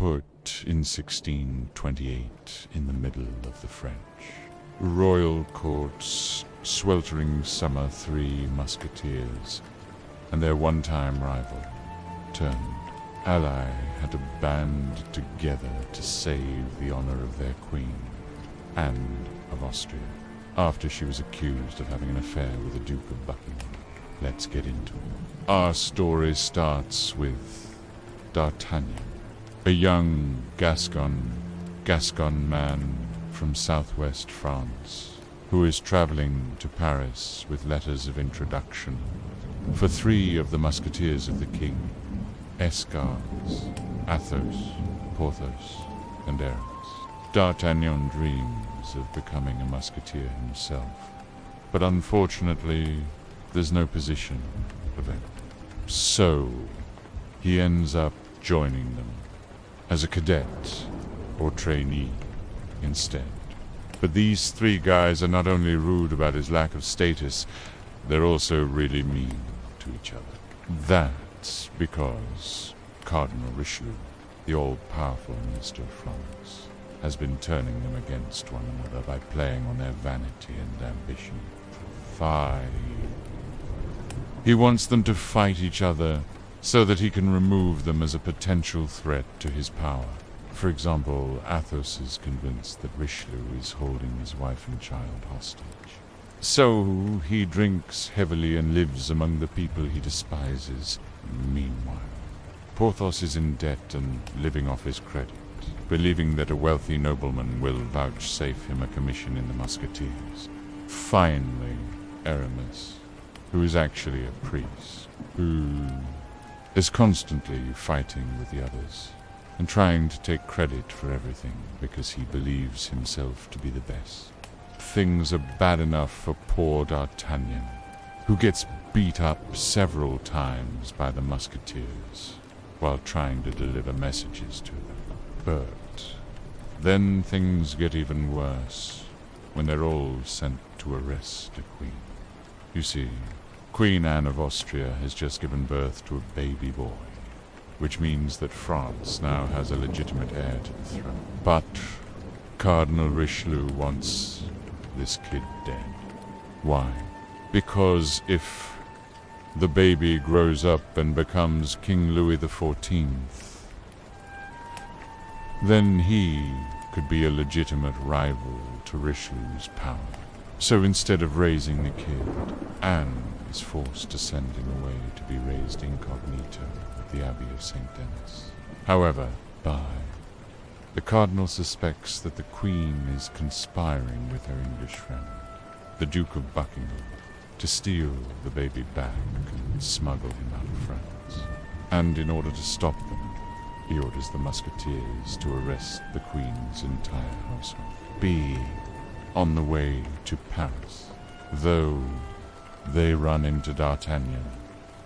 put in 1628 in the middle of the French royal court's sweltering summer Three Musketeers and their one-time rival turned ally had a band together to save the honor of their queen, Anne of Austria, after she was accused of having an affair with the Duke of Buckingham. Let's get into it. Our story starts with D'Artagnan, a young Gascon man from southwest France, who is traveling to Paris with letters of introduction for three of the Musketeers of the King: Escars, Athos, Porthos, and Aramis. D'Artagnan dreams of becoming a musketeer himself, but unfortunately there's no position available. So he ends up joining them as a cadet or trainee instead. But these three guys are not only rude about his lack of status, they're also really mean to each other. That's because Cardinal Richelieu, the all-powerful Minister of France, has been turning them against one another by playing on their vanity and ambition. He wants them to fight each other so that he can remove them as a potential threat to his power. For example, Athos is convinced that Richelieu is holding his wife and child hostage. So he drinks heavily and lives among the people he despises. Meanwhile, Porthos is in debt and living off his credit, believing that a wealthy nobleman will vouchsafe him a commission in the Musketeers. Finally, Aramis, who is actually a priest, who is constantly fighting with the others and trying to take credit for everything because he believes himself to be the best. Things are bad enough for poor D'Artagnan, who gets beat up several times by the Musketeers while trying to deliver messages to them. But then things get even worse when they're all sent to arrest a queen. You see, Queen Anne of Austria has just given birth to a baby boy, which means that France now has a legitimate heir to the throne. But Cardinal Richelieu wants this kid dead. Why? Because if the baby grows up and becomes King Louis XIV, then he could be a legitimate rival to Richelieu's power. So instead of raising the kid, Anne is forced to send him away to be raised incognito at the Abbey of St. Denis. However, the Cardinal suspects that the Queen is conspiring with her English friend, the Duke of Buckingham, to steal the baby back and smuggle him out of France. And in order to stop them, he orders the Musketeers to arrest the Queen's entire household. Being on the way to Paris, though they run into D'Artagnan,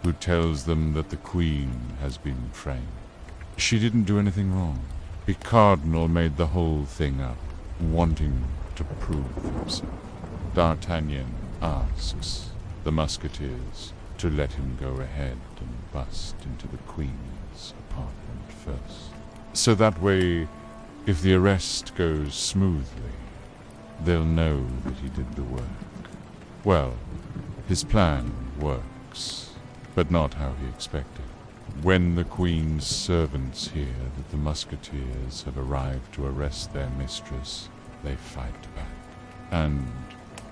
who tells them that the Queen has been framed. She didn't do anything wrong. The Cardinal made the whole thing up, wanting to prove himself. D'Artagnan asks the Musketeers to let him go ahead and bust into the Queen's apartment first. So that way, if the arrest goes smoothly, they'll know that he did the work. Well, his plan works, but not how he expected. When the Queen's servants hear that the Musketeers have arrived to arrest their mistress, they fight back. And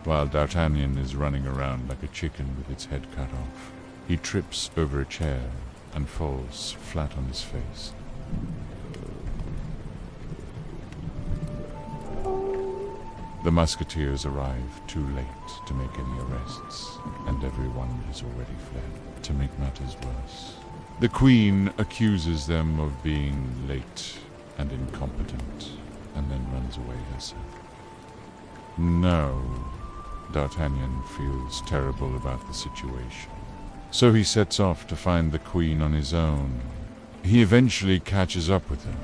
while D'Artagnan is running around like a chicken with its head cut off, he trips over a chair and falls flat on his face. The Musketeers arrive too late to make any arrests, and everyone has already fled. To make matters worse, the Queen accuses them of being late and incompetent, and then runs away herself. No, D'Artagnan feels terrible about the situation, so he sets off to find the Queen on his own. He eventually catches up with her,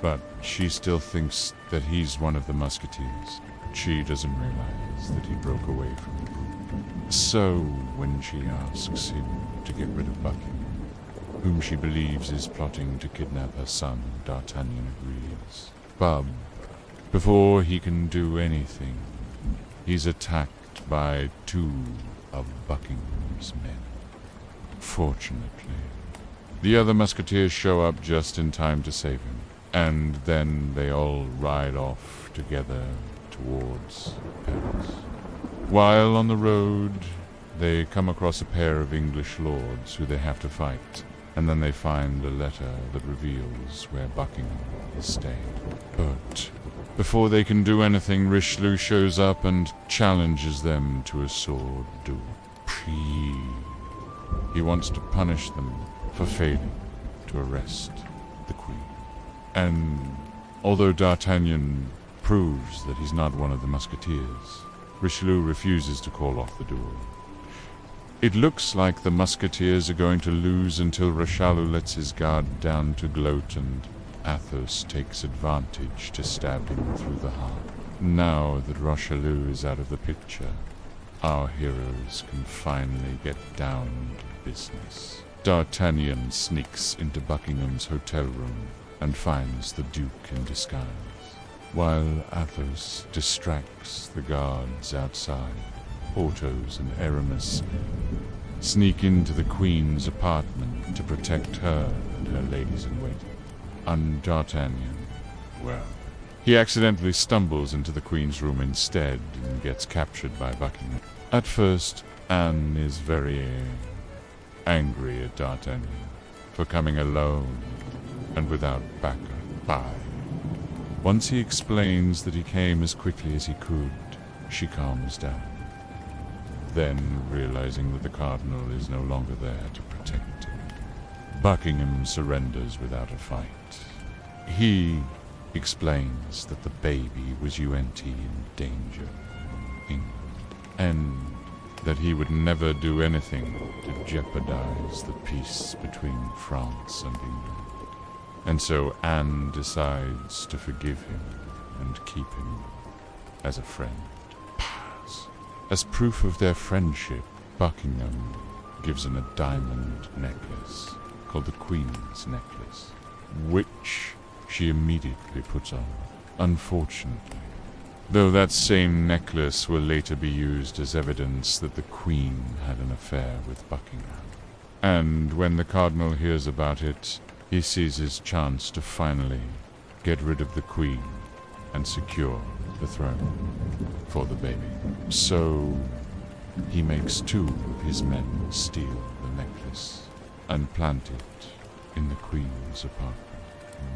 but she still thinks that he's one of the Musketeers. She doesn't realize that he broke away from the group. So when she asks him to get rid of Buckingham, whom she believes is plotting to kidnap her son. D'Artagnan agrees. But before he can do anything, he's attacked by 2 of Buckingham's men. Fortunately, the other musketeers show up just in time to save him, and then they all ride off together towards Paris. While on the road, they come across a pair of English lords who they have to fight, and then they find a letter that reveals where Buckingham is staying. But before they can do anything, Richelieu shows up and challenges them to a sword duel. He wants to punish them for failing to arrest the Queen. And although D'Artagnan proves that he's not one of the Musketeers, Richelieu refuses to call off the duel. It looks like the Musketeers are going to lose until Richelieu lets his guard down to gloat, and Athos takes advantage to stab him through the heart. Now that Richelieu is out of the picture, our heroes can finally get down to business. D'Artagnan sneaks into Buckingham's hotel room and finds the Duke in disguise, while Athos distracts the guards outside. Porthos and Aramis sneak into the Queen's apartment to protect her and her ladies-in-waiting. And D'Artagnan, well, he accidentally stumbles into the Queen's room instead and gets captured by Buckingham. At first, Anne is very angry at D'Artagnan for coming alone and without backup. Once he explains that he came as quickly as he could, she calms down. Then, realizing that the Cardinal is no longer there to protect him, Buckingham surrenders without a fight. He explains that the baby was UNT in danger in England, and that he would never do anything to jeopardize the peace between France and England. And so Anne decides to forgive him and keep him as a friend. As proof of their friendship, Buckingham gives him a diamond necklace called the Queen's Necklace, which she immediately puts on. Unfortunately, though that same necklace will later be used as evidence that the Queen had an affair with Buckingham. And when the Cardinal hears about it, he sees his chance to finally get rid of the Queen and secure the throne for the baby. So he makes 2 of his men steal the necklace and plant it in the Queen's apartment.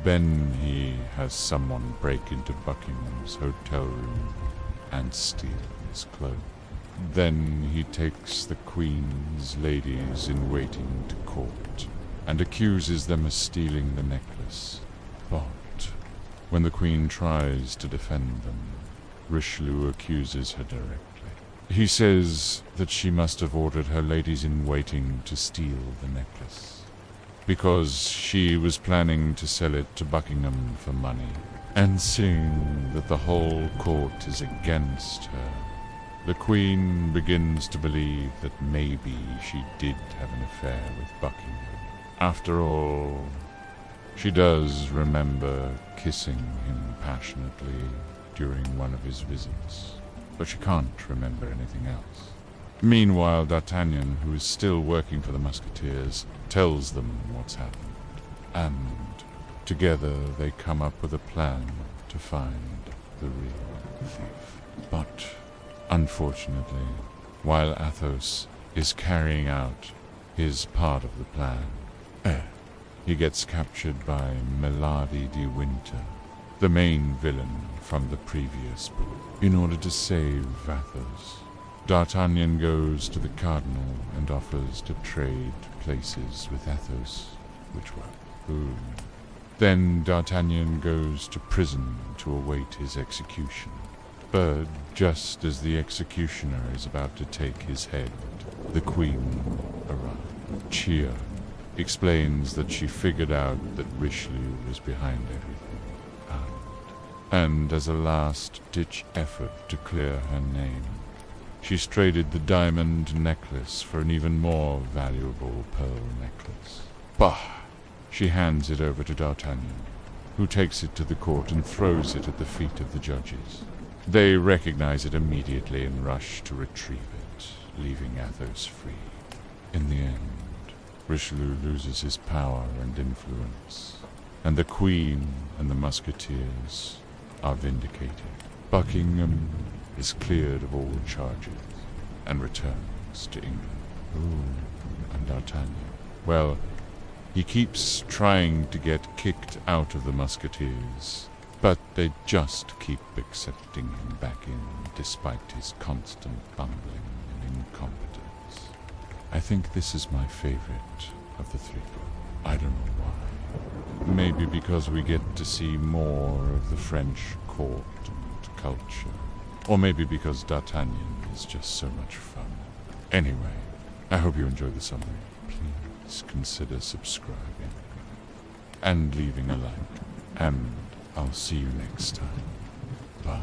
Then he has someone break into Buckingham's hotel room and steal his clothes. Then he takes the Queen's ladies-in-waiting to court and accuses them of stealing the necklace. But when the Queen tries to defend them, Richelieu accuses her directly. He says that she must have ordered her ladies-in-waiting to steal the necklace, because she was planning to sell it to Buckingham for money. And seeing that the whole court is against her, the Queen begins to believe that maybe she did have an affair with Buckingham. After all, she does remember kissing him passionately during one of his visits, but she can't remember anything else. Meanwhile, D'Artagnan, who is still working for the Musketeers, tells them what's happened, and together they come up with a plan to find the real thief. But unfortunately, while Athos is carrying out his part of the plan, he gets captured by Milady de Winter, the main villain from the previous book. In order to save Athos, D'Artagnan goes to the Cardinal and offers to trade places with Athos, which will. Then D'Artagnan goes to prison to await his execution. But just as the executioner is about to take his head, the Queen arrives. Chia explains that she figured out that Richelieu was behind everything. And as a last-ditch effort to clear her name, she's traded the diamond necklace for an even more valuable pearl necklace. Bah! She hands it over to D'Artagnan, who takes it to the court and throws it at the feet of the judges. They recognize it immediately and rush to retrieve it, leaving Athos free. In the end, Richelieu loses his power and influence, and the Queen and the Musketeers are vindicated. Buckingham is cleared of all charges and returns to England. Ooh, and D'Artagnan. Well, he keeps trying to get kicked out of the Musketeers, but they just keep accepting him back in despite his constant bumbling and incompetence. I think this is my favorite of the three books. I don't know why. Maybe because we get to see more of the French court and culture. Or maybe because D'Artagnan is just so much fun. Anyway, I hope you enjoyed the summary. Please consider subscribing and leaving a like. And I'll see you next time. Bye.